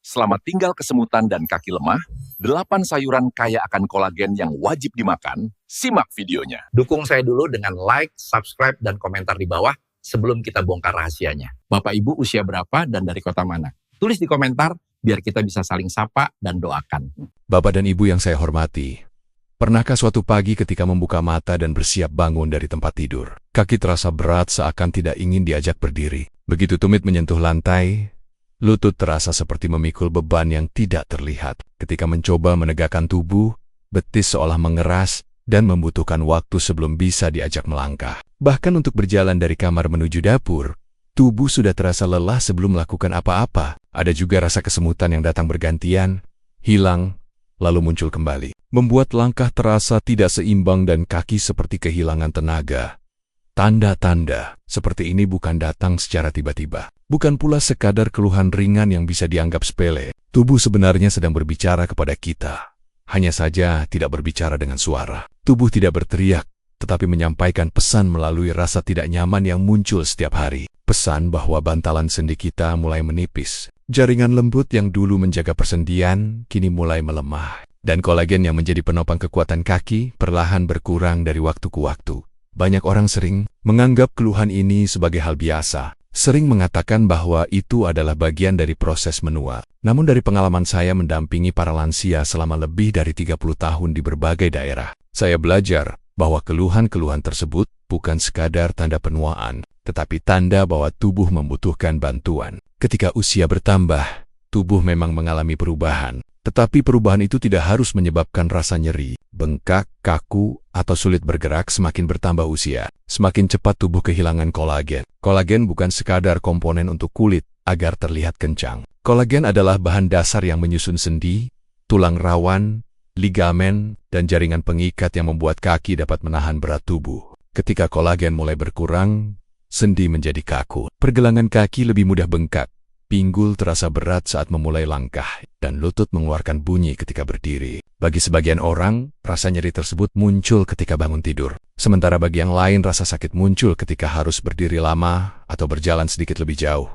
Selamat tinggal kesemutan dan kaki lemah, 8 sayuran kaya akan kolagen yang wajib dimakan. Simak videonya. Dukung saya dulu dengan like, subscribe, dan komentar di bawah sebelum kita bongkar rahasianya. Bapak Ibu usia berapa dan dari kota mana? Tulis di komentar biar kita bisa saling sapa dan doakan. Bapak dan Ibu yang saya hormati, pernahkah suatu pagi ketika membuka mata dan bersiap bangun dari tempat tidur, kaki terasa berat seakan tidak ingin diajak berdiri? Begitu tumit menyentuh lantai, lutut terasa seperti memikul beban yang tidak terlihat. Ketika mencoba menegakkan tubuh, betis seolah mengeras dan membutuhkan waktu sebelum bisa diajak melangkah. Bahkan untuk berjalan dari kamar menuju dapur, tubuh sudah terasa lelah sebelum melakukan apa-apa. Ada juga rasa kesemutan yang datang bergantian, hilang, lalu muncul kembali, membuat langkah terasa tidak seimbang dan kaki seperti kehilangan tenaga. Tanda-tanda seperti ini bukan datang secara tiba-tiba. Bukan pula sekadar keluhan ringan yang bisa dianggap sepele. Tubuh sebenarnya sedang berbicara kepada kita. Hanya saja tidak berbicara dengan suara. Tubuh tidak berteriak, tetapi menyampaikan pesan melalui rasa tidak nyaman yang muncul setiap hari. Pesan bahwa bantalan sendi kita mulai menipis. Jaringan lembut yang dulu menjaga persendian, kini mulai melemah. Dan kolagen yang menjadi penopang kekuatan kaki perlahan berkurang dari waktu ke waktu. Banyak orang sering menganggap keluhan ini sebagai hal biasa. Sering mengatakan bahwa itu adalah bagian dari proses menua. Namun dari pengalaman saya mendampingi para lansia selama lebih dari 30 tahun di berbagai daerah, saya belajar bahwa keluhan-keluhan tersebut bukan sekadar tanda penuaan, tetapi tanda bahwa tubuh membutuhkan bantuan. Ketika usia bertambah, tubuh memang mengalami perubahan. Tetapi perubahan itu tidak harus menyebabkan rasa nyeri, bengkak, kaku, atau sulit bergerak. Semakin bertambah usia, semakin cepat tubuh kehilangan kolagen. Kolagen bukan sekadar komponen untuk kulit agar terlihat kencang. Kolagen adalah bahan dasar yang menyusun sendi, tulang rawan, ligamen, dan jaringan pengikat yang membuat kaki dapat menahan berat tubuh. Ketika kolagen mulai berkurang, sendi menjadi kaku. Pergelangan kaki lebih mudah bengkak. Pinggul terasa berat saat memulai langkah, dan lutut mengeluarkan bunyi ketika berdiri. Bagi sebagian orang, rasa nyeri tersebut muncul ketika bangun tidur. Sementara bagi yang lain, rasa sakit muncul ketika harus berdiri lama atau berjalan sedikit lebih jauh.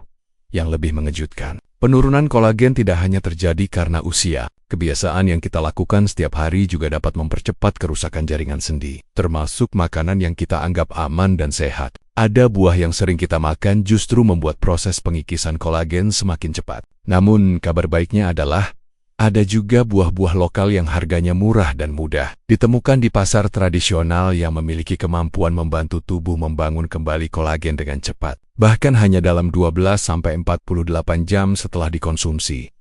Yang lebih mengejutkan, penurunan kolagen tidak hanya terjadi karena usia. Kebiasaan yang kita lakukan setiap hari juga dapat mempercepat kerusakan jaringan sendi, termasuk makanan yang kita anggap aman dan sehat. Ada buah yang sering kita makan justru membuat proses pengikisan kolagen semakin cepat. Namun, kabar baiknya adalah ada juga buah-buah lokal yang harganya murah dan mudah ditemukan di pasar tradisional yang memiliki kemampuan membantu tubuh membangun kembali kolagen dengan cepat, bahkan hanya dalam 12-48 jam setelah dikonsumsi.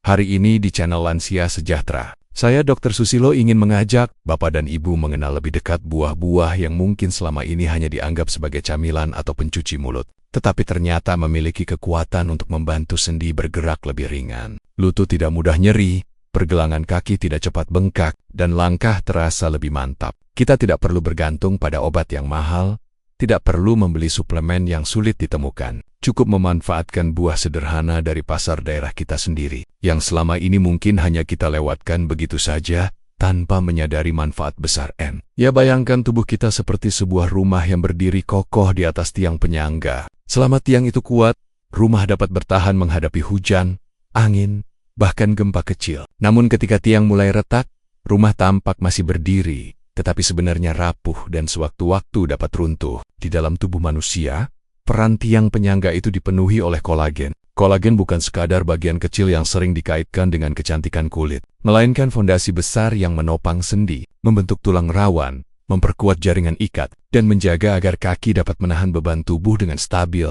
Hari ini di channel Lansia Sejahtera, saya Dr. Susilo ingin mengajak Bapak dan Ibu mengenal lebih dekat buah-buah yang mungkin selama ini hanya dianggap sebagai camilan atau pencuci mulut, tetapi ternyata memiliki kekuatan untuk membantu sendi bergerak lebih ringan. Lutut tidak mudah nyeri, pergelangan kaki tidak cepat bengkak, dan langkah terasa lebih mantap. Kita tidak perlu bergantung pada obat yang mahal, tidak perlu membeli suplemen yang sulit ditemukan. Cukup memanfaatkan buah sederhana dari pasar daerah kita sendiri, yang selama ini mungkin hanya kita lewatkan begitu saja, tanpa menyadari manfaat besar N. Ya, bayangkan tubuh kita seperti sebuah rumah yang berdiri kokoh di atas tiang penyangga. Selama tiang itu kuat, rumah dapat bertahan menghadapi hujan, angin, bahkan gempa kecil. Namun ketika tiang mulai retak, rumah tampak masih berdiri, tetapi sebenarnya rapuh dan sewaktu-waktu dapat runtuh. Di dalam tubuh manusia, peran tiang penyangga itu dipenuhi oleh kolagen. Kolagen bukan sekadar bagian kecil yang sering dikaitkan dengan kecantikan kulit, melainkan fondasi besar yang menopang sendi, membentuk tulang rawan, memperkuat jaringan ikat, dan menjaga agar kaki dapat menahan beban tubuh dengan stabil.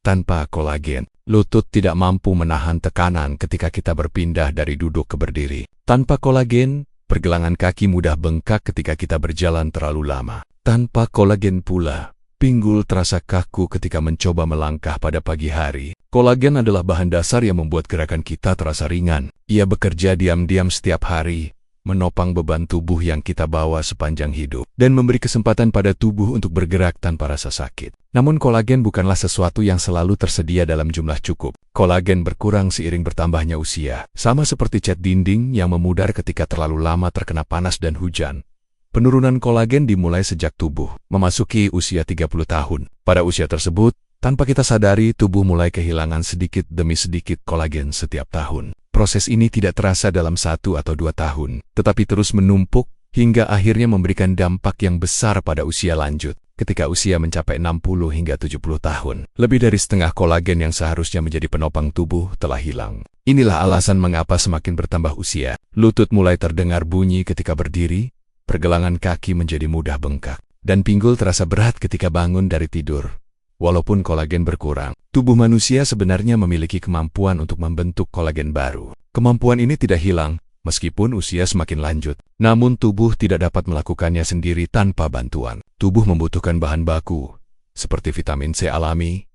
Tanpa kolagen, lutut tidak mampu menahan tekanan ketika kita berpindah dari duduk ke berdiri. Tanpa kolagen, pergelangan kaki mudah bengkak ketika kita berjalan terlalu lama. Tanpa kolagen pula, pinggul terasa kaku ketika mencoba melangkah pada pagi hari. Kolagen adalah bahan dasar yang membuat gerakan kita terasa ringan. Ia bekerja diam-diam setiap hari, menopang beban tubuh yang kita bawa sepanjang hidup, dan memberi kesempatan pada tubuh untuk bergerak tanpa rasa sakit. Namun kolagen bukanlah sesuatu yang selalu tersedia dalam jumlah cukup. Kolagen berkurang seiring bertambahnya usia, sama seperti cat dinding yang memudar ketika terlalu lama terkena panas dan hujan. Penurunan kolagen dimulai sejak tubuh memasuki usia 30 tahun. Pada usia tersebut, tanpa kita sadari, tubuh mulai kehilangan sedikit demi sedikit kolagen setiap tahun. Proses ini tidak terasa dalam 1 atau 2 tahun, tetapi terus menumpuk hingga akhirnya memberikan dampak yang besar pada usia lanjut. Ketika usia mencapai 60 hingga 70 tahun, lebih dari setengah kolagen yang seharusnya menjadi penopang tubuh telah hilang. Inilah alasan mengapa semakin bertambah usia, lutut mulai terdengar bunyi ketika berdiri, pergelangan kaki menjadi mudah bengkak, dan pinggul terasa berat ketika bangun dari tidur. Walaupun kolagen berkurang, tubuh manusia sebenarnya memiliki kemampuan untuk membentuk kolagen baru. Kemampuan ini tidak hilang, meskipun usia semakin lanjut. Namun tubuh tidak dapat melakukannya sendiri tanpa bantuan. Tubuh membutuhkan bahan baku, seperti vitamin C alami,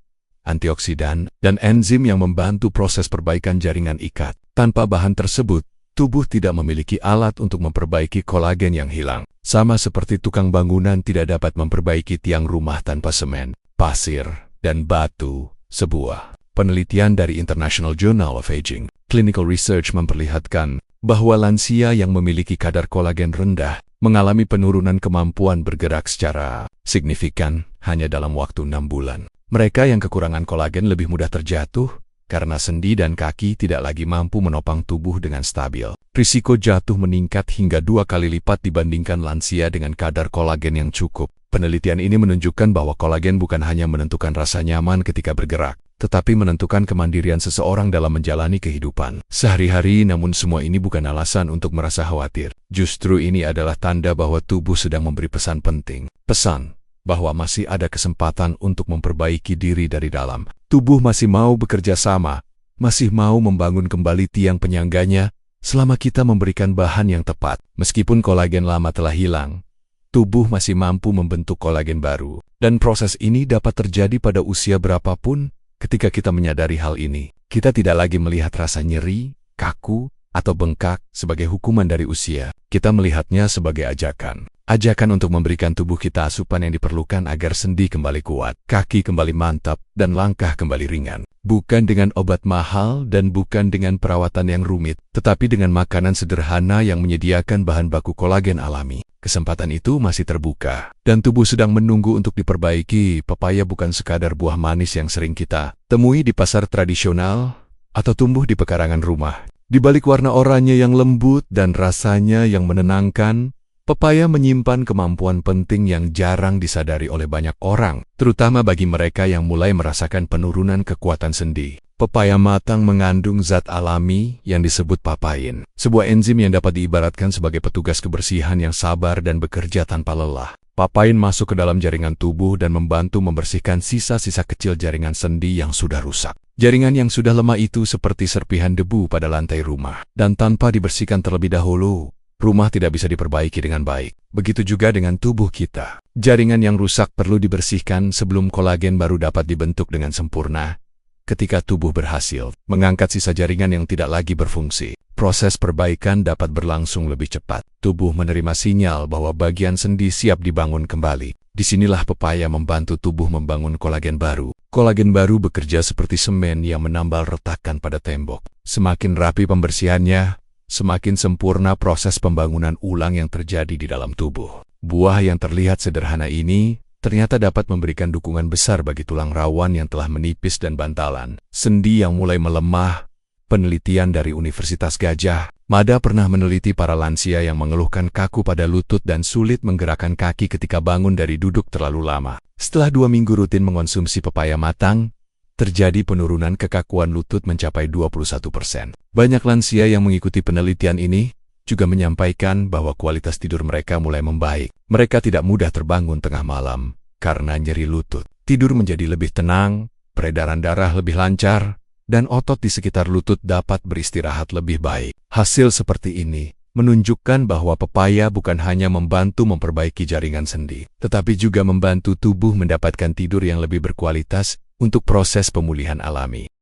antioksidan, dan enzim yang membantu proses perbaikan jaringan ikat. Tanpa bahan tersebut, tubuh tidak memiliki alat untuk memperbaiki kolagen yang hilang. Sama seperti tukang bangunan tidak dapat memperbaiki tiang rumah tanpa semen, pasir, dan batu. Sebuah penelitian dari International Journal of Aging Clinical Research memperlihatkan bahwa lansia yang memiliki kadar kolagen rendah mengalami penurunan kemampuan bergerak secara signifikan hanya dalam waktu 6 bulan. Mereka yang kekurangan kolagen lebih mudah terjatuh karena sendi dan kaki tidak lagi mampu menopang tubuh dengan stabil. Risiko jatuh meningkat hingga 2 kali lipat dibandingkan lansia dengan kadar kolagen yang cukup. Penelitian ini menunjukkan bahwa kolagen bukan hanya menentukan rasa nyaman ketika bergerak, tetapi menentukan kemandirian seseorang dalam menjalani kehidupan sehari-hari. Namun semua ini bukan alasan untuk merasa khawatir. Justru ini adalah tanda bahwa tubuh sedang memberi pesan penting. Pesan bahwa masih ada kesempatan untuk memperbaiki diri dari dalam. Tubuh masih mau bekerja sama, masih mau membangun kembali tiang penyangganya selama kita memberikan bahan yang tepat. Meskipun kolagen lama telah hilang, tubuh masih mampu membentuk kolagen baru. Dan proses ini dapat terjadi pada usia berapapun. Ketika kita menyadari hal ini, kita tidak lagi melihat rasa nyeri, kaku, atau bengkak sebagai hukuman dari usia. Kita melihatnya sebagai ajakan. Ajakan untuk memberikan tubuh kita asupan yang diperlukan agar sendi kembali kuat, kaki kembali mantap, dan langkah kembali ringan. Bukan dengan obat mahal dan bukan dengan perawatan yang rumit, tetapi dengan makanan sederhana yang menyediakan bahan baku kolagen alami. Kesempatan itu masih terbuka, dan tubuh sedang menunggu untuk diperbaiki. Pepaya bukan sekadar buah manis yang sering kita temui di pasar tradisional atau tumbuh di pekarangan rumah. Di balik warna oranye yang lembut dan rasanya yang menenangkan, pepaya menyimpan kemampuan penting yang jarang disadari oleh banyak orang, terutama bagi mereka yang mulai merasakan penurunan kekuatan sendi. Pepaya matang mengandung zat alami yang disebut papain, sebuah enzim yang dapat diibaratkan sebagai petugas kebersihan yang sabar dan bekerja tanpa lelah. Papain masuk ke dalam jaringan tubuh dan membantu membersihkan sisa-sisa kecil jaringan sendi yang sudah rusak. Jaringan yang sudah lemah itu seperti serpihan debu pada lantai rumah, dan tanpa dibersihkan terlebih dahulu, rumah tidak bisa diperbaiki dengan baik. Begitu juga dengan tubuh kita. Jaringan yang rusak perlu dibersihkan sebelum kolagen baru dapat dibentuk dengan sempurna. Ketika tubuh berhasil mengangkat sisa jaringan yang tidak lagi berfungsi, proses perbaikan dapat berlangsung lebih cepat. Tubuh menerima sinyal bahwa bagian sendi siap dibangun kembali. Disinilah pepaya membantu tubuh membangun kolagen baru. Kolagen baru bekerja seperti semen yang menambal retakan pada tembok. Semakin rapi pembersihannya, semakin sempurna proses pembangunan ulang yang terjadi di dalam tubuh. Buah yang terlihat sederhana ini ternyata dapat memberikan dukungan besar bagi tulang rawan yang telah menipis dan bantalan, sendi yang mulai melemah. Penelitian dari Universitas Gajah Mada pernah meneliti para lansia yang mengeluhkan kaku pada lutut dan sulit menggerakkan kaki ketika bangun dari duduk terlalu lama. Setelah 2 minggu rutin mengonsumsi pepaya matang, terjadi penurunan kekakuan lutut mencapai 21%. Banyak lansia yang mengikuti penelitian ini juga menyampaikan bahwa kualitas tidur mereka mulai membaik. Mereka tidak mudah terbangun tengah malam karena nyeri lutut. Tidur menjadi lebih tenang, peredaran darah lebih lancar, dan otot di sekitar lutut dapat beristirahat lebih baik. Hasil seperti ini menunjukkan bahwa pepaya bukan hanya membantu memperbaiki jaringan sendi, tetapi juga membantu tubuh mendapatkan tidur yang lebih berkualitas untuk proses pemulihan alami.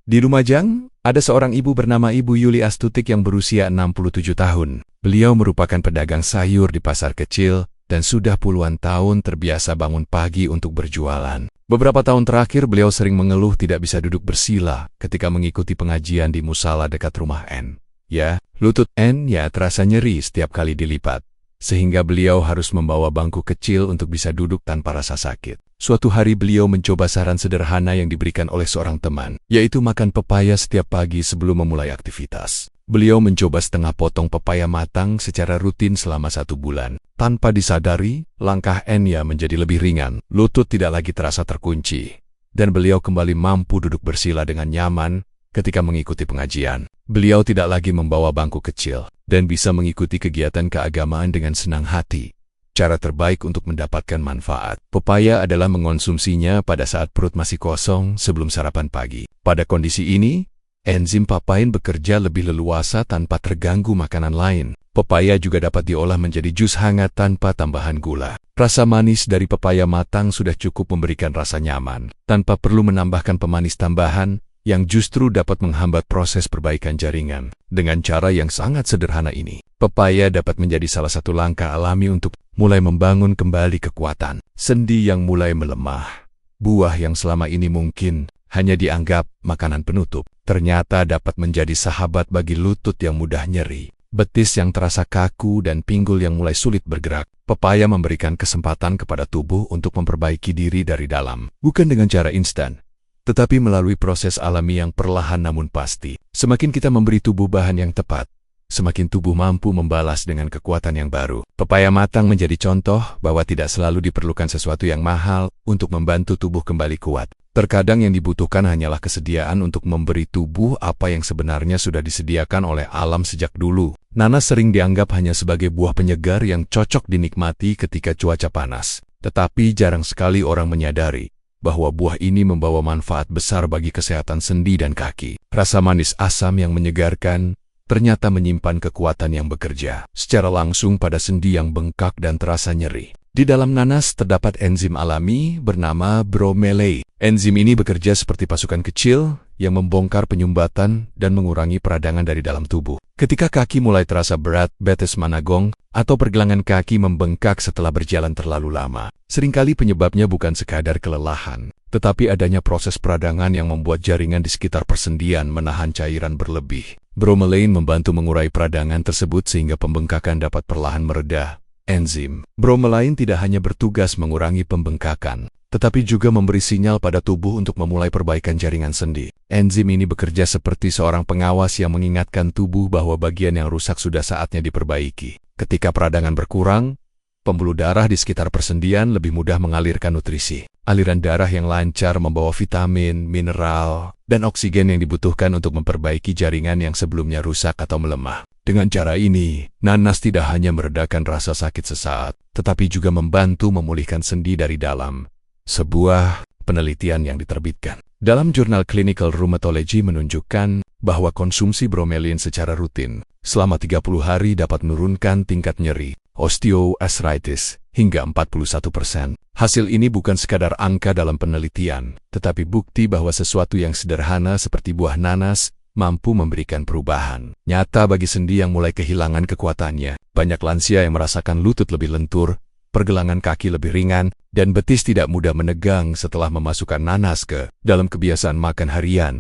Di Lumajang, ada seorang ibu bernama Ibu Yuli Astutik yang berusia 67 tahun. Beliau merupakan pedagang sayur di pasar kecil dan sudah puluhan tahun terbiasa bangun pagi untuk berjualan. Beberapa tahun terakhir beliau sering mengeluh tidak bisa duduk bersila ketika mengikuti pengajian di musala dekat rumah N. Ya, lutut N terasa nyeri setiap kali dilipat. sehingga beliau harus membawa bangku kecil untuk bisa duduk tanpa rasa sakit. Suatu hari beliau mencoba saran sederhana yang diberikan oleh seorang teman, yaitu makan pepaya setiap pagi sebelum memulai aktivitas. Beliau mencoba setengah potong pepaya matang secara rutin selama 1 bulan. Tanpa disadari, langkah Enya menjadi lebih ringan, lutut tidak lagi terasa terkunci, dan beliau kembali mampu duduk bersila dengan nyaman ketika mengikuti pengajian. Beliau tidak lagi membawa bangku kecil, dan bisa mengikuti kegiatan keagamaan dengan senang hati. Cara terbaik untuk mendapatkan manfaat pepaya adalah mengonsumsinya pada saat perut masih kosong sebelum sarapan pagi. Pada kondisi ini, enzim papain bekerja lebih leluasa tanpa terganggu makanan lain. Pepaya juga dapat diolah menjadi jus hangat tanpa tambahan gula. Rasa manis dari pepaya matang sudah cukup memberikan rasa nyaman, tanpa perlu menambahkan pemanis tambahan yang justru dapat menghambat proses perbaikan jaringan. Dengan cara yang sangat sederhana ini, pepaya dapat menjadi salah satu langkah alami untuk mulai membangun kembali kekuatan sendi yang mulai melemah. Buah yang selama ini mungkin hanya dianggap makanan penutup, ternyata dapat menjadi sahabat bagi lutut yang mudah nyeri, betis yang terasa kaku, dan pinggul yang mulai sulit bergerak. Pepaya memberikan kesempatan kepada tubuh untuk memperbaiki diri dari dalam, bukan dengan cara instan, tetapi melalui proses alami yang perlahan namun pasti. Semakin kita memberi tubuh bahan yang tepat, semakin tubuh mampu membalas dengan kekuatan yang baru. Pepaya matang menjadi contoh bahwa tidak selalu diperlukan sesuatu yang mahal untuk membantu tubuh kembali kuat. Terkadang yang dibutuhkan hanyalah kesediaan untuk memberi tubuh apa yang sebenarnya sudah disediakan oleh alam sejak dulu. Nanas sering dianggap hanya sebagai buah penyegar yang cocok dinikmati ketika cuaca panas. Tetapi jarang sekali orang menyadari bahwa buah ini membawa manfaat besar bagi kesehatan sendi dan kaki. Rasa manis asam yang menyegarkan ternyata menyimpan kekuatan yang bekerja secara langsung pada sendi yang bengkak dan terasa nyeri. Di dalam nanas terdapat enzim alami bernama bromelain. Enzim ini bekerja seperti pasukan kecil yang membongkar penyumbatan dan mengurangi peradangan dari dalam tubuh. Ketika kaki mulai terasa berat, betes managong, atau pergelangan kaki membengkak setelah berjalan terlalu lama, seringkali penyebabnya bukan sekadar kelelahan, tetapi adanya proses peradangan yang membuat jaringan di sekitar persendian menahan cairan berlebih. Bromelain membantu mengurai peradangan tersebut sehingga pembengkakan dapat perlahan mereda. Enzim bromelain tidak hanya bertugas mengurangi pembengkakan, tetapi juga memberi sinyal pada tubuh untuk memulai perbaikan jaringan sendi. Enzim ini bekerja seperti seorang pengawas yang mengingatkan tubuh bahwa bagian yang rusak sudah saatnya diperbaiki. Ketika peradangan berkurang, pembuluh darah di sekitar persendian lebih mudah mengalirkan nutrisi. Aliran darah yang lancar membawa vitamin, mineral, dan oksigen yang dibutuhkan untuk memperbaiki jaringan yang sebelumnya rusak atau melemah. Dengan cara ini, nanas tidak hanya meredakan rasa sakit sesaat, tetapi juga membantu memulihkan sendi dari dalam. Sebuah penelitian yang diterbitkan dalam jurnal Clinical Rheumatology menunjukkan bahwa konsumsi bromelain secara rutin selama 30 hari dapat menurunkan tingkat nyeri, osteoarthritis, hingga 41%. Hasil ini bukan sekadar angka dalam penelitian, tetapi bukti bahwa sesuatu yang sederhana seperti buah nanas mampu memberikan perubahan nyata bagi sendi yang mulai kehilangan kekuatannya. Banyak lansia yang merasakan lutut lebih lentur, pergelangan kaki lebih ringan, dan betis tidak mudah menegang setelah memasukkan nanas ke dalam kebiasaan makan harian.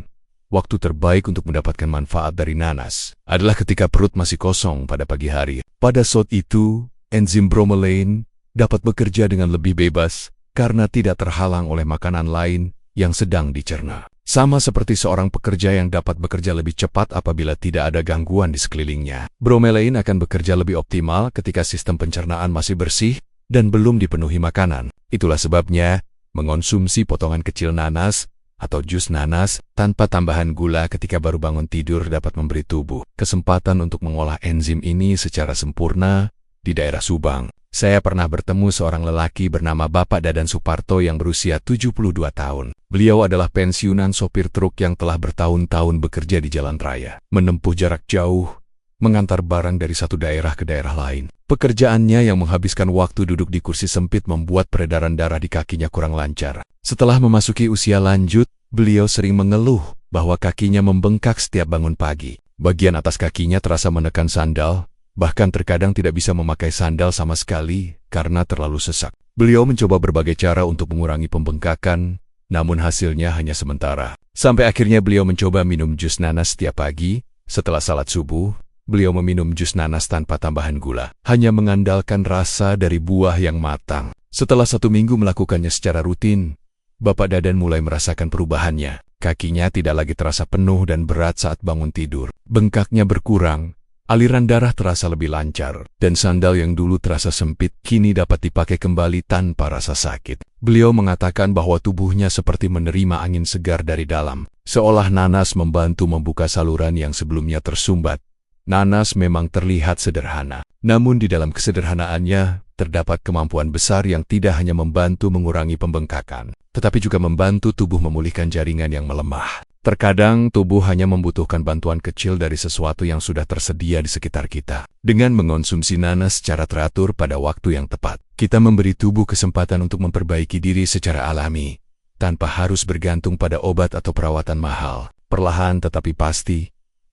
Waktu terbaik untuk mendapatkan manfaat dari nanas adalah ketika perut masih kosong pada pagi hari. Pada saat itu, enzim bromelain dapat bekerja dengan lebih bebas karena tidak terhalang oleh makanan lain yang sedang dicerna. Sama seperti seorang pekerja yang dapat bekerja lebih cepat apabila tidak ada gangguan di sekelilingnya. Bromelain akan bekerja lebih optimal ketika sistem pencernaan masih bersih dan belum dipenuhi makanan. Itulah sebabnya mengonsumsi potongan kecil nanas atau jus nanas tanpa tambahan gula ketika baru bangun tidur dapat memberi tubuh kesempatan untuk mengolah enzim ini secara sempurna. Di daerah Subang, saya pernah bertemu seorang lelaki bernama Bapak Dadan Suparto yang berusia 72 tahun. Beliau adalah pensiunan sopir truk yang telah bertahun-tahun bekerja di jalan raya, menempuh jarak jauh, mengantar barang dari satu daerah ke daerah lain. Pekerjaannya yang menghabiskan waktu duduk di kursi sempit membuat peredaran darah di kakinya kurang lancar. Setelah memasuki usia lanjut, beliau sering mengeluh bahwa kakinya membengkak setiap bangun pagi. Bagian atas kakinya terasa menekan sandal, bahkan terkadang tidak bisa memakai sandal sama sekali karena terlalu sesak. Beliau mencoba berbagai cara untuk mengurangi pembengkakan, namun hasilnya hanya sementara. Sampai akhirnya beliau mencoba minum jus nanas setiap pagi setelah salat subuh, beliau meminum jus nanas tanpa tambahan gula, hanya mengandalkan rasa dari buah yang matang. Setelah 1 minggu melakukannya secara rutin, Bapak Dadan mulai merasakan perubahannya. Kakinya tidak lagi terasa penuh dan berat saat bangun tidur. Bengkaknya berkurang, aliran darah terasa lebih lancar, dan sandal yang dulu terasa sempit kini dapat dipakai kembali tanpa rasa sakit. Beliau mengatakan bahwa tubuhnya seperti menerima angin segar dari dalam, seolah nanas membantu membuka saluran yang sebelumnya tersumbat. Nanas memang terlihat sederhana, namun di dalam kesederhanaannya terdapat kemampuan besar yang tidak hanya membantu mengurangi pembengkakan, tetapi juga membantu tubuh memulihkan jaringan yang melemah. Terkadang tubuh hanya membutuhkan bantuan kecil dari sesuatu yang sudah tersedia di sekitar kita. Dengan mengonsumsi nanas secara teratur pada waktu yang tepat, kita memberi tubuh kesempatan untuk memperbaiki diri secara alami, tanpa harus bergantung pada obat atau perawatan mahal. Perlahan tetapi pasti,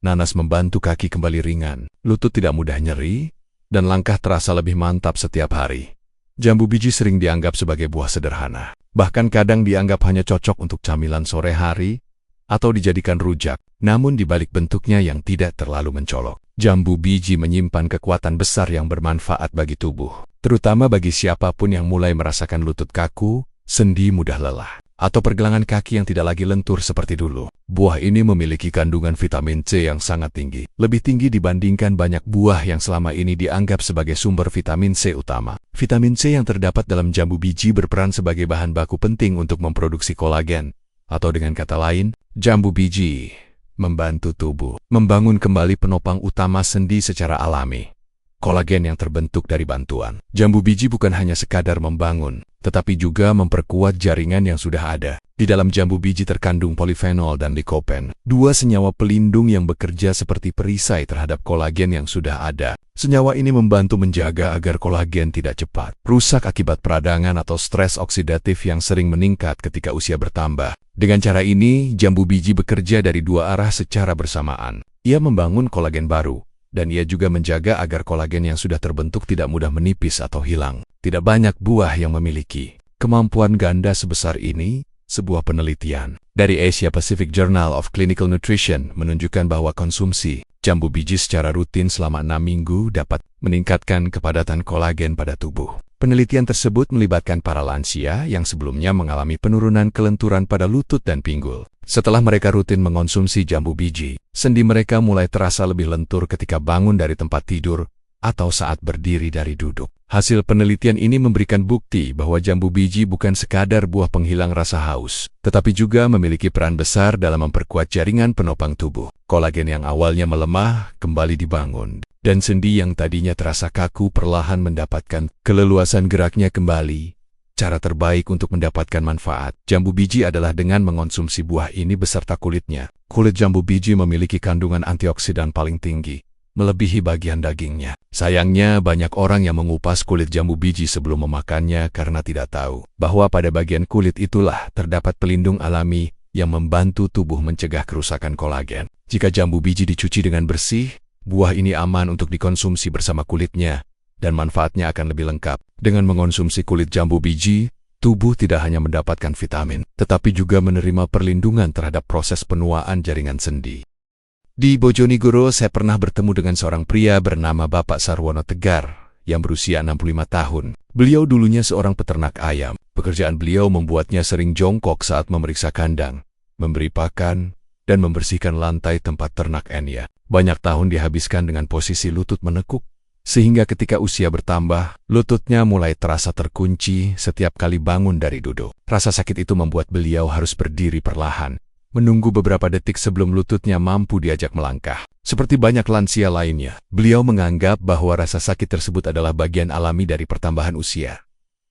nanas membantu kaki kembali ringan, lutut tidak mudah nyeri, dan langkah terasa lebih mantap setiap hari. Jambu biji sering dianggap sebagai buah sederhana, bahkan kadang dianggap hanya cocok untuk camilan sore hari, atau dijadikan rujak, namun di balik bentuknya yang tidak terlalu mencolok, jambu biji menyimpan kekuatan besar yang bermanfaat bagi tubuh, terutama bagi siapapun yang mulai merasakan lutut kaku, sendi mudah lelah, atau pergelangan kaki yang tidak lagi lentur seperti dulu. Buah ini memiliki kandungan vitamin C yang sangat tinggi, lebih tinggi dibandingkan banyak buah yang selama ini dianggap sebagai sumber vitamin C utama. Vitamin C yang terdapat dalam jambu biji berperan sebagai bahan baku penting untuk memproduksi kolagen, atau dengan kata lain, jambu biji membantu tubuh membangun kembali penopang utama sendi secara alami. Kolagen yang terbentuk dari bantuan jambu biji bukan hanya sekadar membangun, tetapi juga memperkuat jaringan yang sudah ada. Di dalam jambu biji terkandung polifenol dan likopen, 2 senyawa pelindung yang bekerja seperti perisai terhadap kolagen yang sudah ada. Senyawa ini membantu menjaga agar kolagen tidak cepat rusak akibat peradangan atau stres oksidatif yang sering meningkat ketika usia bertambah. Dengan cara ini, jambu biji bekerja dari 2 arah secara bersamaan. Ia membangun kolagen baru, dan ia juga menjaga agar kolagen yang sudah terbentuk tidak mudah menipis atau hilang. Tidak banyak buah yang memiliki kemampuan ganda sebesar ini. Sebuah penelitian dari Asia Pacific Journal of Clinical Nutrition menunjukkan bahwa konsumsi jambu biji secara rutin selama 6 minggu dapat meningkatkan kepadatan kolagen pada tubuh. Penelitian tersebut melibatkan para lansia yang sebelumnya mengalami penurunan kelenturan pada lutut dan pinggul. Setelah mereka rutin mengonsumsi jambu biji, sendi mereka mulai terasa lebih lentur ketika bangun dari tempat tidur atau saat berdiri dari duduk. Hasil penelitian ini memberikan bukti bahwa jambu biji bukan sekadar buah penghilang rasa haus, tetapi juga memiliki peran besar dalam memperkuat jaringan penopang tubuh. Kolagen yang awalnya melemah kembali dibangun, dan sendi yang tadinya terasa kaku perlahan mendapatkan keleluasan geraknya kembali. Cara terbaik untuk mendapatkan manfaat jambu biji adalah dengan mengonsumsi buah ini beserta kulitnya. Kulit jambu biji memiliki kandungan antioksidan paling tinggi, melebihi bagian dagingnya. Sayangnya, banyak orang yang mengupas kulit jambu biji sebelum memakannya karena tidak tahu bahwa pada bagian kulit itulah terdapat pelindung alami yang membantu tubuh mencegah kerusakan kolagen. Jika jambu biji dicuci dengan bersih, buah ini aman untuk dikonsumsi bersama kulitnya, dan manfaatnya akan lebih lengkap. Dengan mengonsumsi kulit jambu biji, tubuh tidak hanya mendapatkan vitamin, tetapi juga menerima perlindungan terhadap proses penuaan jaringan sendi. Di Bojonegoro, saya pernah bertemu dengan seorang pria bernama Bapak Sarwono Tegar yang berusia 65 tahun. Beliau dulunya seorang peternak ayam. Pekerjaan beliau membuatnya sering jongkok saat memeriksa kandang, memberi pakan, dan membersihkan lantai tempat ternak Enya. Banyak tahun dihabiskan dengan posisi lutut menekuk, sehingga ketika usia bertambah, lututnya mulai terasa terkunci setiap kali bangun dari duduk. Rasa sakit itu membuat beliau harus berdiri perlahan, menunggu beberapa detik sebelum lututnya mampu diajak melangkah. Seperti banyak lansia lainnya, beliau menganggap bahwa rasa sakit tersebut adalah bagian alami dari pertambahan usia.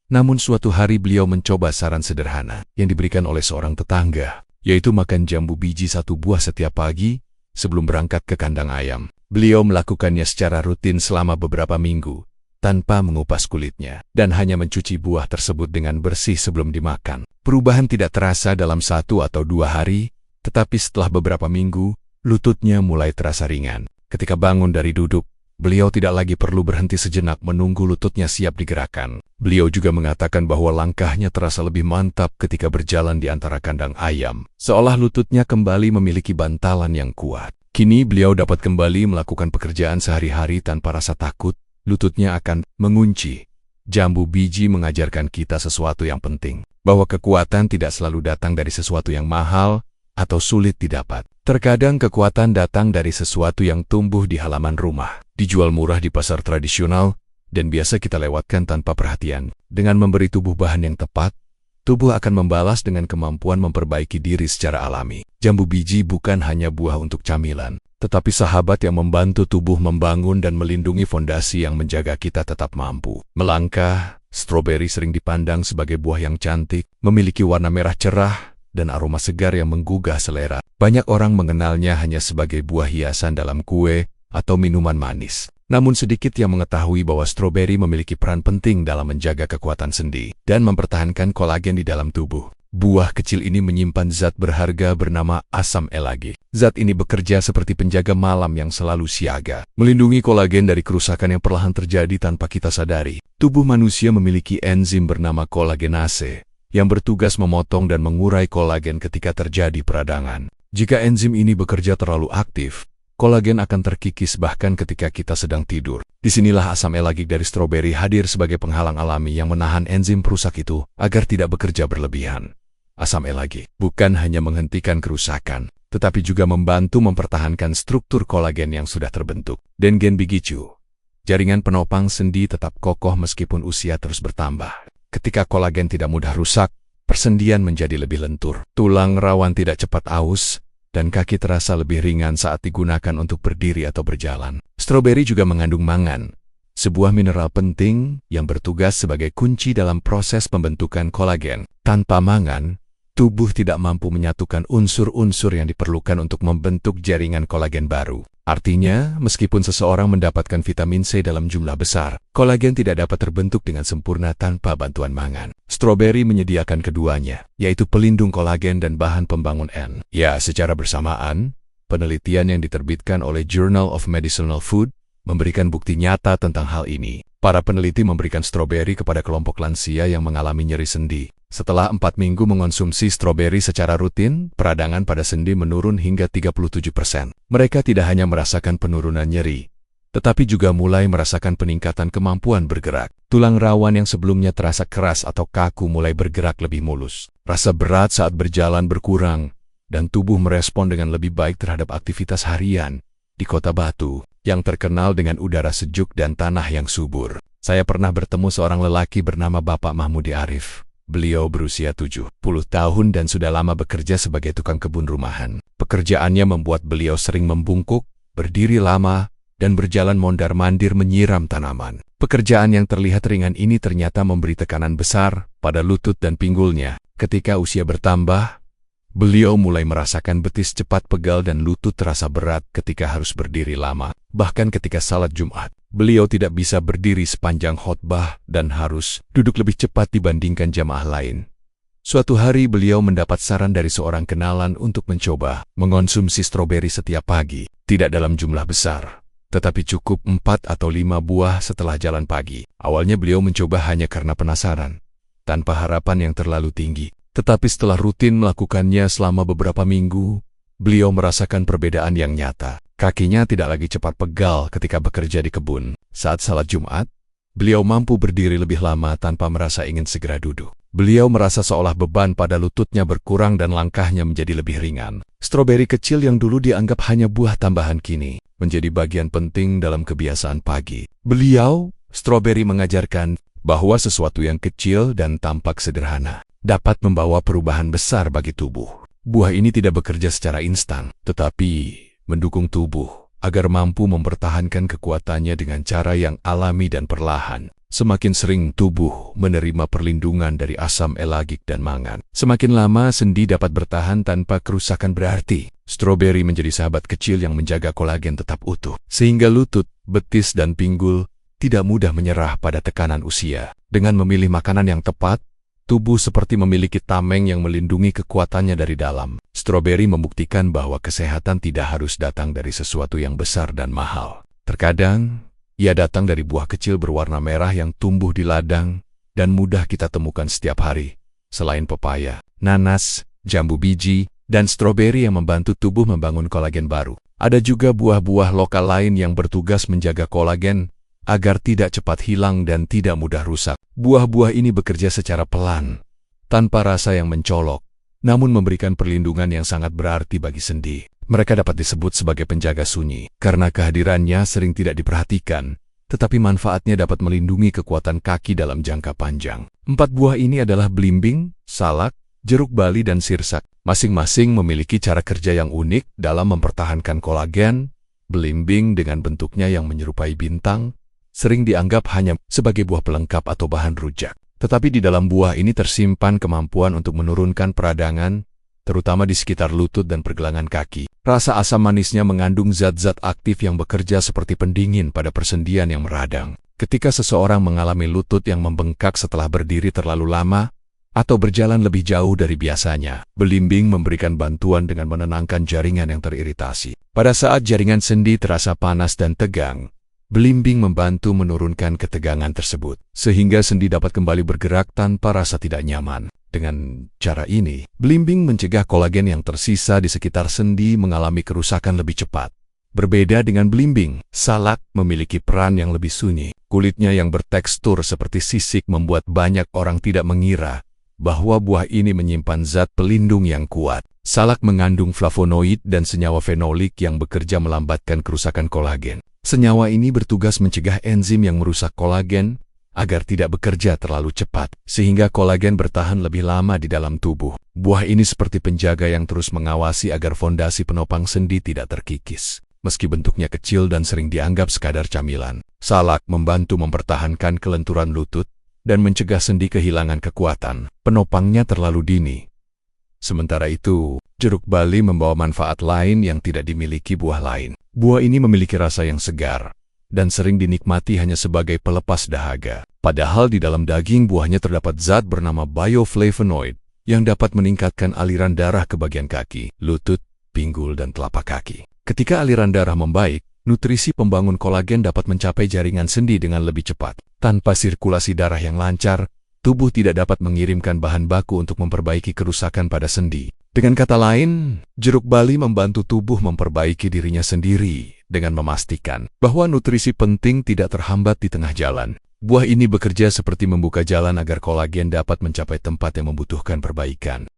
Namun suatu hari beliau mencoba saran sederhana yang diberikan oleh seorang tetangga, yaitu makan jambu biji 1 buah setiap pagi sebelum berangkat ke kandang ayam. Beliau melakukannya secara rutin selama beberapa minggu, tanpa mengupas kulitnya, dan hanya mencuci buah tersebut dengan bersih sebelum dimakan. Perubahan tidak terasa dalam 1 atau 2 hari, tetapi setelah beberapa minggu, lututnya mulai terasa ringan. Ketika bangun dari duduk, beliau tidak lagi perlu berhenti sejenak menunggu lututnya siap digerakkan. Beliau juga mengatakan bahwa langkahnya terasa lebih mantap ketika berjalan di antara kandang ayam, seolah lututnya kembali memiliki bantalan yang kuat. Kini beliau dapat kembali melakukan pekerjaan sehari-hari tanpa rasa takut, lututnya akan mengunci. Jambu biji mengajarkan kita sesuatu yang penting, bahwa kekuatan tidak selalu datang dari sesuatu yang mahal atau sulit didapat. Terkadang kekuatan datang dari sesuatu yang tumbuh di halaman rumah, dijual murah di pasar tradisional, dan biasa kita lewatkan tanpa perhatian. Dengan memberi tubuh bahan yang tepat, tubuh akan membalas dengan kemampuan memperbaiki diri secara alami. Jambu biji bukan hanya buah untuk camilan, tetapi sahabat yang membantu tubuh membangun dan melindungi fondasi yang menjaga kita tetap mampu. Melangkah, stroberi sering dipandang sebagai buah yang cantik, memiliki warna merah cerah, dan aroma segar yang menggugah selera. Banyak orang mengenalnya hanya sebagai buah hiasan dalam kue atau minuman manis. Namun sedikit yang mengetahui bahwa stroberi memiliki peran penting dalam menjaga kekuatan sendi dan mempertahankan kolagen di dalam tubuh. Buah kecil ini menyimpan zat berharga bernama asam elagik. Zat ini bekerja seperti penjaga malam yang selalu siaga, melindungi kolagen dari kerusakan yang perlahan terjadi tanpa kita sadari. Tubuh manusia memiliki enzim bernama kolagenase yang bertugas memotong dan mengurai kolagen ketika terjadi peradangan. Jika enzim ini bekerja terlalu aktif, kolagen akan terkikis bahkan ketika kita sedang tidur. Disinilah asam elagik dari stroberi hadir sebagai penghalang alami yang menahan enzim perusak itu agar tidak bekerja berlebihan. Asam elagik bukan hanya menghentikan kerusakan, tetapi juga membantu mempertahankan struktur kolagen yang sudah terbentuk. Dengen bigicu, jaringan penopang sendi tetap kokoh meskipun usia terus bertambah. Ketika kolagen tidak mudah rusak, persendian menjadi lebih lentur. Tulang rawan tidak cepat aus, dan kaki terasa lebih ringan saat digunakan untuk berdiri atau berjalan. Stroberi juga mengandung mangan, sebuah mineral penting yang bertugas sebagai kunci dalam proses pembentukan kolagen. Tanpa mangan, tubuh tidak mampu menyatukan unsur-unsur yang diperlukan untuk membentuk jaringan kolagen baru. Artinya, meskipun seseorang mendapatkan vitamin C dalam jumlah besar, kolagen tidak dapat terbentuk dengan sempurna tanpa bantuan mangan. Stroberi menyediakan keduanya, yaitu pelindung kolagen dan bahan pembangun N. Ya, secara bersamaan, penelitian yang diterbitkan oleh Journal of Medicinal Food memberikan bukti nyata tentang hal ini. Para peneliti memberikan stroberi kepada kelompok lansia yang mengalami nyeri sendi. Setelah 4 minggu mengonsumsi stroberi secara rutin, peradangan pada sendi menurun hingga 37%. Mereka tidak hanya merasakan penurunan nyeri, tetapi juga mulai merasakan peningkatan kemampuan bergerak. Tulang rawan yang sebelumnya terasa keras atau kaku mulai bergerak lebih mulus. Rasa berat saat berjalan berkurang, dan tubuh merespon dengan lebih baik terhadap aktivitas harian di Kota Batu, yang terkenal dengan udara sejuk dan tanah yang subur. Saya pernah bertemu seorang lelaki bernama Bapak Mahmudi Arif. Beliau berusia 70 tahun dan sudah lama bekerja sebagai tukang kebun rumahan. Pekerjaannya membuat beliau sering membungkuk, berdiri lama, dan berjalan mondar-mandir menyiram tanaman. Pekerjaan yang terlihat ringan ini ternyata memberi tekanan besar pada lutut dan pinggulnya. Ketika usia bertambah, beliau mulai merasakan betis cepat pegal dan lutut terasa berat ketika harus berdiri lama. Bahkan ketika salat Jumat, beliau tidak bisa berdiri sepanjang khotbah dan harus duduk lebih cepat dibandingkan jamaah lain. Suatu hari beliau mendapat saran dari seorang kenalan untuk mencoba mengonsumsi stroberi setiap pagi. Tidak dalam jumlah besar, tetapi cukup 4 atau 5 buah setelah jalan pagi. Awalnya beliau mencoba hanya karena penasaran, tanpa harapan yang terlalu tinggi. Tetapi setelah rutin melakukannya selama beberapa minggu, beliau merasakan perbedaan yang nyata. Kakinya tidak lagi cepat pegal ketika bekerja di kebun. Saat salat Jumat, beliau mampu berdiri lebih lama tanpa merasa ingin segera duduk. Beliau merasa seolah beban pada lututnya berkurang dan langkahnya menjadi lebih ringan. Stroberi kecil yang dulu dianggap hanya buah tambahan kini menjadi bagian penting dalam kebiasaan pagi. Stroberi mengajarkan bahwa sesuatu yang kecil dan tampak sederhana dapat membawa perubahan besar bagi tubuh. Buah ini tidak bekerja secara instan, tetapi mendukung tubuh agar mampu mempertahankan kekuatannya dengan cara yang alami dan perlahan. Semakin sering tubuh menerima perlindungan dari asam elagik dan mangan, semakin lama sendi dapat bertahan tanpa kerusakan berarti. Stroberi menjadi sahabat kecil yang menjaga kolagen tetap utuh, sehingga lutut, betis, dan pinggul tidak mudah menyerah pada tekanan usia. Dengan memilih makanan yang tepat, tubuh seperti memiliki tameng yang melindungi kekuatannya dari dalam. Stroberi membuktikan bahwa kesehatan tidak harus datang dari sesuatu yang besar dan mahal. Terkadang, ia datang dari buah kecil berwarna merah yang tumbuh di ladang dan mudah kita temukan setiap hari. Selain pepaya, nanas, jambu biji, dan stroberi yang membantu tubuh membangun kolagen baru. Ada juga buah-buah lokal lain yang bertugas menjaga kolagen agar tidak cepat hilang dan tidak mudah rusak. Buah-buah ini bekerja secara pelan, tanpa rasa yang mencolok, namun memberikan perlindungan yang sangat berarti bagi sendi. Mereka dapat disebut sebagai penjaga sunyi, karena kehadirannya sering tidak diperhatikan, tetapi manfaatnya dapat melindungi kekuatan kaki dalam jangka panjang. 4 buah ini adalah belimbing, salak, jeruk bali, dan sirsak. Masing-masing memiliki cara kerja yang unik dalam mempertahankan kolagen. Belimbing dengan bentuknya yang menyerupai bintang sering dianggap hanya sebagai buah pelengkap atau bahan rujak. Tetapi di dalam buah ini tersimpan kemampuan untuk menurunkan peradangan, terutama di sekitar lutut dan pergelangan kaki. Rasa asam manisnya mengandung zat-zat aktif yang bekerja seperti pendingin pada persendian yang meradang. Ketika seseorang mengalami lutut yang membengkak setelah berdiri terlalu lama, atau berjalan lebih jauh dari biasanya, belimbing memberikan bantuan dengan menenangkan jaringan yang teriritasi. Pada saat jaringan sendi terasa panas dan tegang, belimbing membantu menurunkan ketegangan tersebut, sehingga sendi dapat kembali bergerak tanpa rasa tidak nyaman. Dengan cara ini, belimbing mencegah kolagen yang tersisa di sekitar sendi mengalami kerusakan lebih cepat. Berbeda dengan belimbing, salak memiliki peran yang lebih sunyi. Kulitnya yang bertekstur seperti sisik membuat banyak orang tidak mengira bahwa buah ini menyimpan zat pelindung yang kuat. Salak mengandung flavonoid dan senyawa fenolik yang bekerja melambatkan kerusakan kolagen. Senyawa ini bertugas mencegah enzim yang merusak kolagen agar tidak bekerja terlalu cepat, sehingga kolagen bertahan lebih lama di dalam tubuh. Buah ini seperti penjaga yang terus mengawasi agar fondasi penopang sendi tidak terkikis. Meski bentuknya kecil dan sering dianggap sekadar camilan, salak membantu mempertahankan kelenturan lutut dan mencegah sendi kehilangan kekuatan. Penopangnya terlalu dini. Sementara itu, jeruk bali membawa manfaat lain yang tidak dimiliki buah lain. Buah ini memiliki rasa yang segar, dan sering dinikmati hanya sebagai pelepas dahaga. Padahal di dalam daging buahnya terdapat zat bernama bioflavonoid yang dapat meningkatkan aliran darah ke bagian kaki, lutut, pinggul, dan telapak kaki. Ketika aliran darah membaik, nutrisi pembangun kolagen dapat mencapai jaringan sendi dengan lebih cepat. Tanpa sirkulasi darah yang lancar, tubuh tidak dapat mengirimkan bahan baku untuk memperbaiki kerusakan pada sendi. Dengan kata lain, jeruk bali membantu tubuh memperbaiki dirinya sendiri dengan memastikan bahwa nutrisi penting tidak terhambat di tengah jalan. Buah ini bekerja seperti membuka jalan agar kolagen dapat mencapai tempat yang membutuhkan perbaikan.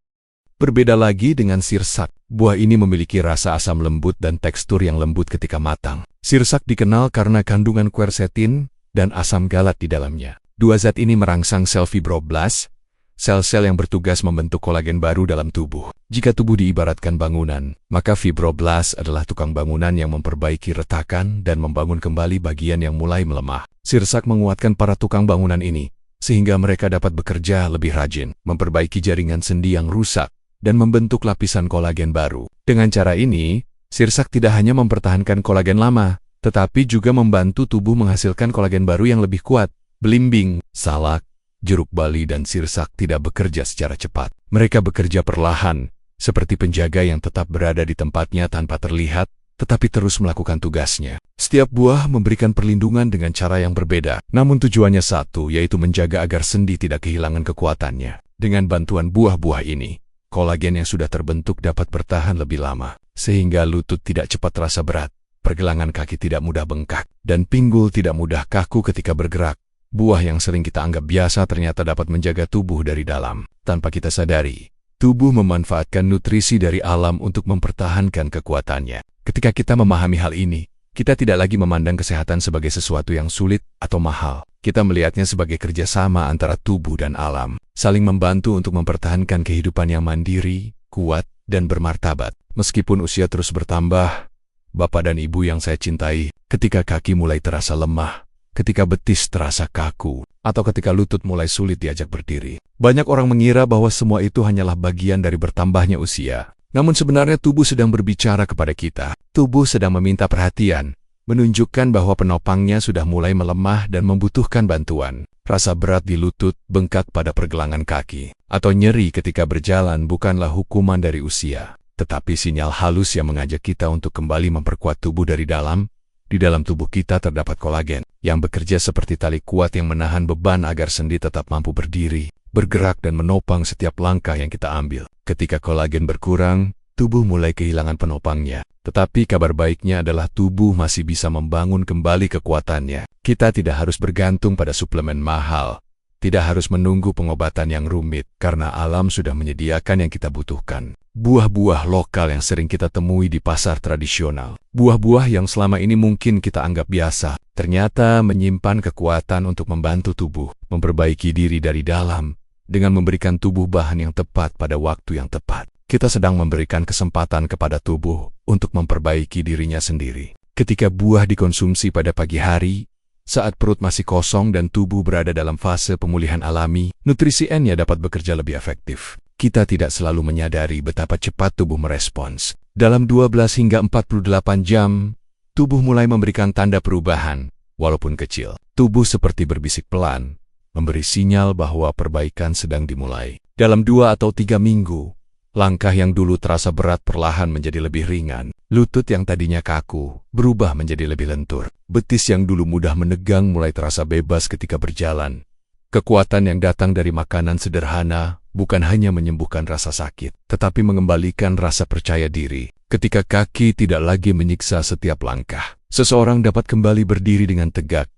Berbeda lagi dengan sirsak, buah ini memiliki rasa asam lembut dan tekstur yang lembut ketika matang. Sirsak dikenal karena kandungan quercetin dan asam galat di dalamnya. Dua zat ini merangsang sel fibroblast, sel-sel yang bertugas membentuk kolagen baru dalam tubuh. Jika tubuh diibaratkan bangunan, maka fibroblast adalah tukang bangunan yang memperbaiki retakan dan membangun kembali bagian yang mulai melemah. Sirsak menguatkan para tukang bangunan ini, sehingga mereka dapat bekerja lebih rajin, memperbaiki jaringan sendi yang rusak, dan membentuk lapisan kolagen baru. Dengan cara ini, sirsak tidak hanya mempertahankan kolagen lama, tetapi juga membantu tubuh menghasilkan kolagen baru yang lebih kuat. Belimbing, salak, jeruk bali, dan sirsak tidak bekerja secara cepat. Mereka bekerja perlahan, seperti penjaga yang tetap berada di tempatnya tanpa terlihat, tetapi terus melakukan tugasnya. Setiap buah memberikan perlindungan dengan cara yang berbeda, namun tujuannya satu, yaitu menjaga agar sendi tidak kehilangan kekuatannya. Dengan bantuan buah-buah ini, kolagen yang sudah terbentuk dapat bertahan lebih lama, sehingga lutut tidak cepat terasa berat, pergelangan kaki tidak mudah bengkak, dan pinggul tidak mudah kaku ketika bergerak. Buah yang sering kita anggap biasa ternyata dapat menjaga tubuh dari dalam. Tanpa kita sadari, tubuh memanfaatkan nutrisi dari alam untuk mempertahankan kekuatannya. Ketika kita memahami hal ini, kita tidak lagi memandang kesehatan sebagai sesuatu yang sulit atau mahal. Kita melihatnya sebagai kerjasama antara tubuh dan alam, saling membantu untuk mempertahankan kehidupan yang mandiri, kuat, dan bermartabat. Meskipun usia terus bertambah, Bapak dan Ibu yang saya cintai, ketika kaki mulai terasa lemah, ketika betis terasa kaku, atau ketika lutut mulai sulit diajak berdiri, banyak orang mengira bahwa semua itu hanyalah bagian dari bertambahnya usia. Namun sebenarnya tubuh sedang berbicara kepada kita. Tubuh sedang meminta perhatian, menunjukkan bahwa penopangnya sudah mulai melemah dan membutuhkan bantuan. Rasa berat di lutut, bengkak pada pergelangan kaki, atau nyeri ketika berjalan bukanlah hukuman dari usia, tetapi sinyal halus yang mengajak kita untuk kembali memperkuat tubuh dari dalam. Di dalam tubuh kita terdapat kolagen, yang bekerja seperti tali kuat yang menahan beban agar sendi tetap mampu berdiri, bergerak, dan menopang setiap langkah yang kita ambil. Ketika kolagen berkurang, tubuh mulai kehilangan penopangnya. Tetapi kabar baiknya adalah tubuh masih bisa membangun kembali kekuatannya. Kita tidak harus bergantung pada suplemen mahal. Tidak harus menunggu pengobatan yang rumit, karena alam sudah menyediakan yang kita butuhkan. Buah-buah lokal yang sering kita temui di pasar tradisional. Buah-buah yang selama ini mungkin kita anggap biasa, ternyata menyimpan kekuatan untuk membantu tubuh, memperbaiki diri dari dalam, dengan memberikan tubuh bahan yang tepat pada waktu yang tepat. Kita sedang memberikan kesempatan kepada tubuh untuk memperbaiki dirinya sendiri. Ketika buah dikonsumsi pada pagi hari, saat perut masih kosong dan tubuh berada dalam fase pemulihan alami, nutrisi N-nya dapat bekerja lebih efektif. Kita tidak selalu menyadari betapa cepat tubuh merespons. Dalam 12 hingga 48 jam, tubuh mulai memberikan tanda perubahan, walaupun kecil. Tubuh seperti berbisik pelan, memberi sinyal bahwa perbaikan sedang dimulai. Dalam 2 atau 3 minggu, langkah yang dulu terasa berat perlahan menjadi lebih ringan. Lutut yang tadinya kaku berubah menjadi lebih lentur. Betis yang dulu mudah menegang mulai terasa bebas ketika berjalan. Kekuatan yang datang dari makanan sederhana bukan hanya menyembuhkan rasa sakit, tetapi mengembalikan rasa percaya diri. Ketika kaki tidak lagi menyiksa setiap langkah, seseorang dapat kembali berdiri dengan tegak,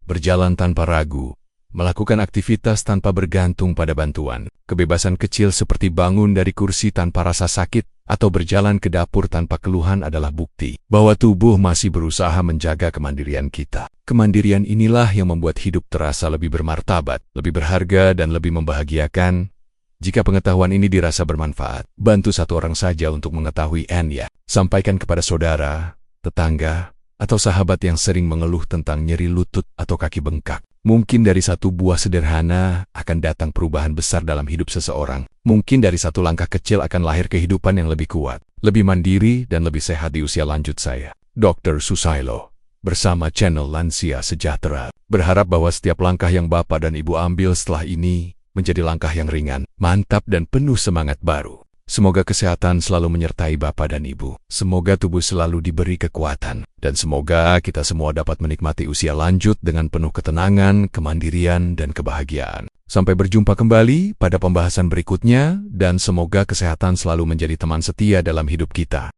berjalan tanpa ragu, melakukan aktivitas tanpa bergantung pada bantuan. Kebebasan kecil seperti bangun dari kursi tanpa rasa sakit atau berjalan ke dapur tanpa keluhan adalah bukti bahwa tubuh masih berusaha menjaga kemandirian kita. Kemandirian inilah yang membuat hidup terasa lebih bermartabat, lebih berharga, dan lebih membahagiakan. Jika pengetahuan ini dirasa bermanfaat, bantu satu orang saja untuk mengetahui N ya. Sampaikan kepada saudara, tetangga, atau sahabat yang sering mengeluh tentang nyeri lutut atau kaki bengkak. Mungkin dari satu buah sederhana akan datang perubahan besar dalam hidup seseorang. Mungkin dari satu langkah kecil akan lahir kehidupan yang lebih kuat, lebih mandiri, dan lebih sehat di usia lanjut saya. Dr. Susailo, bersama channel Lansia Sejahtera, berharap bahwa setiap langkah yang Bapak dan Ibu ambil setelah ini menjadi langkah yang ringan, mantap, dan penuh semangat baru. Semoga kesehatan selalu menyertai Bapak dan Ibu. Semoga tubuh selalu diberi kekuatan. Dan semoga kita semua dapat menikmati usia lanjut dengan penuh ketenangan, kemandirian, dan kebahagiaan. Sampai berjumpa kembali pada pembahasan berikutnya, dan semoga kesehatan selalu menjadi teman setia dalam hidup kita.